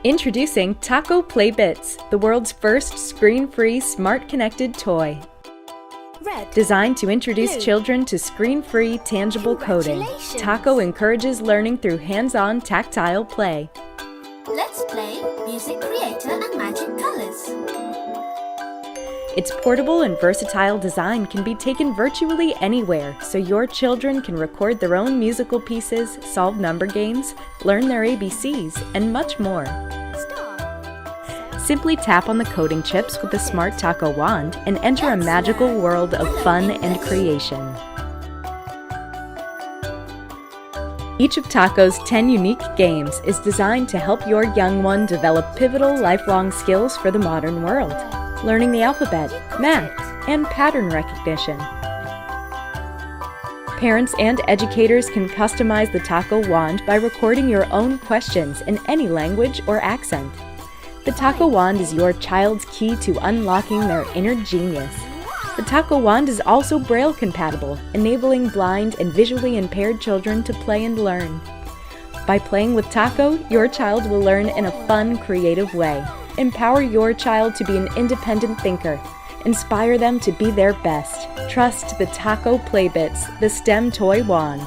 Introducing Taco Playbits, the world's first screen-free smart connected toy. Red. Designed to introduce Blue. children to screen-free tangible coding, Congratulations. Taco encourages learning through hands-on tactile play. Let's play Music Creator and Magic Colors. Its portable and versatile design can be taken virtually anywhere, so your children can record their own musical pieces, solve number games, learn their ABCs, and much more. Simply tap on the coding chips with the Smart Taco wand and enter a magical world of fun and creation. Each of Taco's 10 unique games is designed to help your young one develop pivotal lifelong skills for the modern world, learning the alphabet, math, and pattern recognition. Parents and educators can customize the Taco wand by recording your own questions in any language or accent. The Taco wand is your child's key to unlocking their inner genius. The Taco wand is also Braille compatible, enabling blind and visually impaired children to play and learn. By playing with Taco, your child will learn in a fun, creative way. Empower your child to be an independent thinker. Inspire them to be their best. Trust the Taco Playbits, the STEM toy wand.